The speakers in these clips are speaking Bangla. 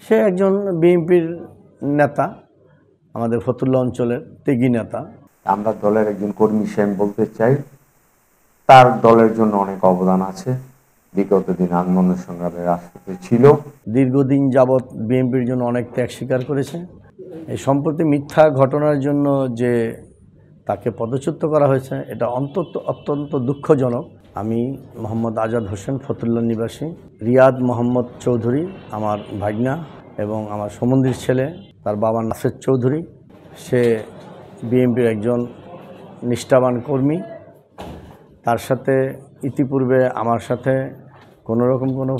সে একজন বিএনপির নেতা, আমাদের ফতুল্লা অঞ্চলের ত্যাগী নেতা। আমরা দলের একজন কর্মী হিসেবে বলতে চাই, তার দলের জন্য অনেক অবদান আছে। বিগত দিন আন্দোলন সংগ্রামের রাজপথে ছিল, দীর্ঘদিন যাবৎ বিএনপির জন্য অনেক ত্যাগ স্বীকার করেছে। এই সম্প্রতি মিথ্যা ঘটনার জন্য যে তাকে পদচ্যুত করা হয়েছে, এটা অত্যন্ত দুঃখজনক। আমি মোহাম্মদ আজাদ হোসেন, ফতুল্লা নিবাসী। রিয়াদ মোহাম্মদ চৌধুরী আমার ভাগনা এবং আমার সম্বন্ধীর ছেলে, তার বাবা নাসির চৌধুরী। সে বিএনপির একজন নিষ্ঠাবান কর্মী। তার সাথে ইতিপূর্বে আমার সাথে কোনো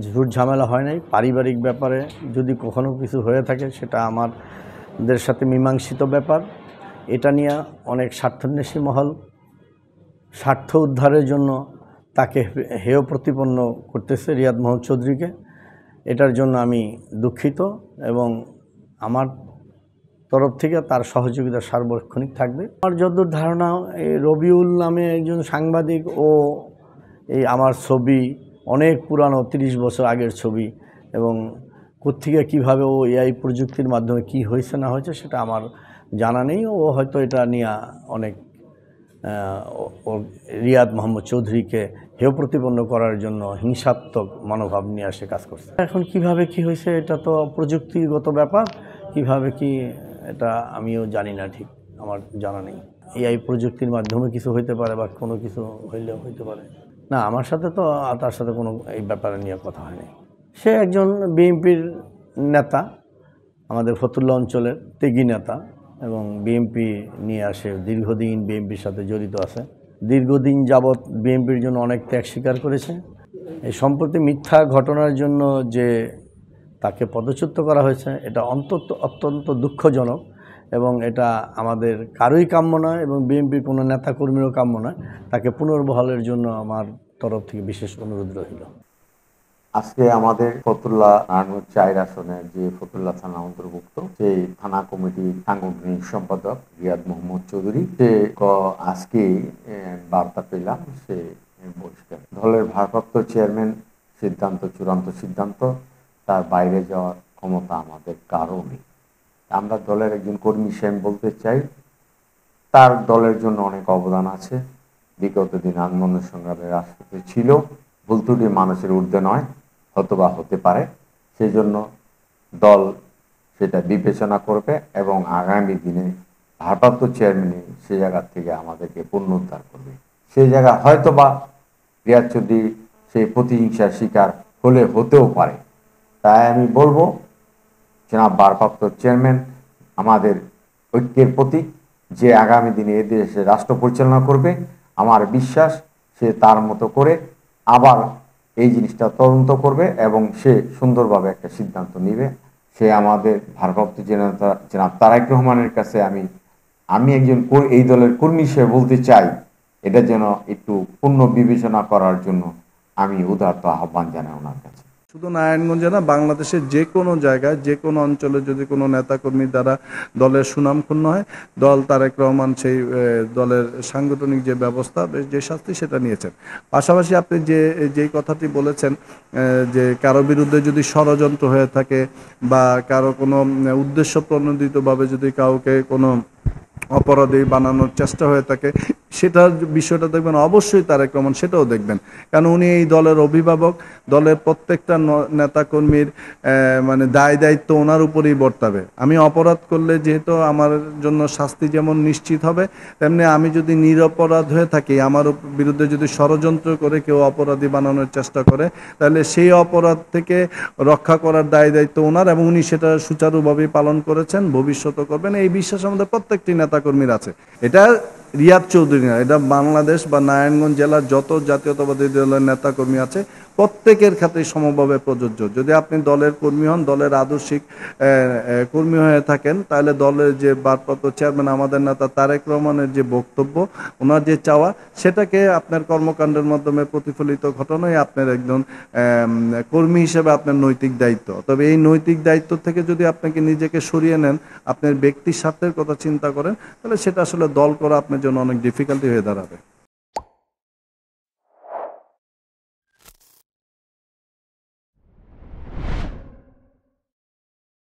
ঝুট ঝামেলা হয় নাই। পারিবারিক ব্যাপারে যদি কখনো কিছু হয়ে থাকে, সেটা আমাদের সাথে মীমাংসিত ব্যাপার। এটা নিয়ে অনেক স্বার্থান্বেষী মহল স্বার্থ উদ্ধারের জন্য তাকে হেয় প্রতিপন্ন করতেছে, রিয়াদ মোহাম্মদ চৌধুরীকে। এটার জন্য আমি দুঃখিত এবং আমার তরফ থেকে তার সহযোগিতা সার্বক্ষণিক থাকবে। আমার যতদূর ধারণা, এই রবিউল নামে একজন সাংবাদিক, ও এই আমার ছবি অনেক পুরানো, 30 বছর আগের ছবি, এবং কোত্থেকে কীভাবে ও এআই প্রযুক্তির মাধ্যমে কি হয়েছে না হয়েছে সেটা আমার জানা নেই। ও হয়তো এটা নিয়ে অনেক রিয়াদ মোহাম্মদ চৌধুরীকে হেয় প্রতিপন্ন করার জন্য হিংসাত্মক মনোভাব নিয়ে আসে কাজ করছে। এখন কিভাবে কি হয়েছে এটা তো প্রযুক্তিগত ব্যাপার, কিভাবে কি এটা আমিও জানি না, ঠিক আমার জানা নেই। এআই প্রযুক্তির মাধ্যমে কিছু হইতে পারে বা কোনো কিছু হইলেও হইতে পারে না। আমার সাথে তো তার সাথে কোনো এই ব্যাপারে নিয়ে কথা হয়নি। সে একজন বিএনপির নেতা, আমাদের ফতুল্লা অঞ্চলের ত্যাগী নেতা, এবং বিএনপি নিয়ে আসে দীর্ঘদিন বিএনপির সাথে জড়িত আছে। দীর্ঘদিন যাবৎ বিএনপির জন্য অনেক ত্যাগ স্বীকার করেছে। এই সম্প্রতি মিথ্যা ঘটনার জন্য যে তাকে পদচ্যুত করা হয়েছে, এটা অত্যন্ত দুঃখজনক এবং এটা আমাদের কারোই কাম্য নয় এবং বিএনপির কোনো নেতাকর্মীরও কাম্য নয়। তাকে পুনর্বহালের জন্য আমার তরফ থেকে বিশেষ অনুরোধ রইল। আজকে আমাদের ফতুল্লা নারায়ণগঞ্জ 4 আসনের যে ফতুল্লা থানা অন্তর্ভুক্ত, সেই থানা কমিটির সাংগঠনিক সম্পাদক রিয়াদ মোহাম্মদ চৌধুরী, সে আজকে বার্তা পেলাম সে বহিষ্কার। দলের ভারপ্রাপ্ত চেয়ারম্যান চূড়ান্ত সিদ্ধান্ত, তার বাইরে যাওয়ার ক্ষমতা আমাদের কারও নেই। আমরা দলের একজন কর্মী হিসেবে বলতে চাই, তার দলের জন্য অনেক অবদান আছে। বিগত দিন আন্দোলন সংগ্রামের রাজপথে ছিল, ভুল ত্রুটি মানুষের ঊর্ধ্বে নয়, হয়তোবা হতে পারে। সেই জন্য দল সেটা বিবেচনা করবে এবং আগামী দিনে ভারপ্রাপ্ত চেয়ারম্যান সে জায়গা থেকে আমাদেরকে পুনরুদ্ধার করবে। সেই জায়গা হয়তোবা রিয়াদ চৌধুরী সেই প্রতিহিংসার শিকার হতেও পারে। তাই আমি বলবো, জনাব ভারপ্রাপ্ত চেয়ারম্যান আমাদের ঐক্যের প্রতীক, যে আগামী দিনে এদেশে রাষ্ট্র পরিচালনা করবে। আমার বিশ্বাস সে তার মতো করে আবার এই জিনিসটা তদন্ত করবে এবং সে সুন্দরভাবে একটা সিদ্ধান্ত নেবে। সে আমাদের ভারপ্রাপ্ত জনাব তারেক রহমানের কাছে আমি একজন এই দলের কর্মী হিসেবে বলতে চাই, এটা যেন একটু পূর্ণ বিবেচনা করার জন্য আমি উদারত আহ্বান জানাই ওনার কাছে। শুধু নারায়ণগঞ্জে না, বাংলাদেশের যে কোনো জায়গায় যে কোনো অঞ্চলে যদি কোনো নেতাকর্মী দ্বারা দলের সুনাম ক্ষুণ্ণ হয়, দল তারেক রহমান সেই দলের সাংগঠনিক যে ব্যবস্থা, যে শাস্তি সেটা নিয়েছেন। পাশাপাশি আপনি যেই কথাটি বলেছেন যে কারো বিরুদ্ধে যদি ষড়যন্ত্র হয়ে থাকে বা কারো কোনো উদ্দেশ্য প্রণোদিতভাবে যদি কাউকে কোনো অপরাধী বানানোর চেষ্টা হয়ে থাকে, সেটার বিষয়টা দেখবেন অবশ্যই তারেক রহমান সেটাও দেখবেন। কারণ উনি এই দলের অভিভাবক, দলের প্রত্যেকটা নেতাকর্মীর মানে দায়িত্ব ওনার উপরেই বর্তাবে। আমি অপরাধ করলে যেহেতু আমার জন্য শাস্তি যেমন নিশ্চিত হবে, তেমনি আমি যদি নিরপরাধ হয়ে থাকি, আমার বিরুদ্ধে যদি ষড়যন্ত্র করে কেউ অপরাধী বানানোর চেষ্টা করে, তাহলে সেই অপরাধ থেকে রক্ষা করার দায়িত্ব ওনার, এবং উনি সেটা সুচারুভাবেই পালন করেছেন, ভবিষ্যতও করবেন। এই বিশ্বাস আমাদের প্রত্যেকটি নেতাকর্মীর আছে। এটা রিয়াদ চৌধুরী না, এটা বাংলাদেশ বা নারায়ণগঞ্জ জেলার যত জাতীয়তাবাদী দলের নেতাকর্মী আছে প্রত্যেকের ক্ষেত্রে সমভাবে প্রযোজ্য। যদি আপনি দলের কর্মী হন, দলের আদর্শিক কর্মী হয়ে থাকেন, তাহলে দলের যে ভারপ্রাপ্ত চেয়ারম্যান আমাদের নেতা তারেক রহমানের যে বক্তব্য, ওনার যে চাওয়া, সেটাকে আপনার কর্মকাণ্ডের মাধ্যমে প্রতিফলিত ঘটনাই আপনার একজন কর্মী হিসেবে আপনার নৈতিক দায়িত্ব। তবে এই নৈতিক দায়িত্ব থেকে যদি আপনাকে নিজেকে সরিয়ে নেন, আপনার ব্যক্তি স্বার্থের কথা চিন্তা করেন, তাহলে সেটা আসলে দল করা আপনার জন্য অনেক ডিফিকাল্টি হয়ে দাঁড়াবে।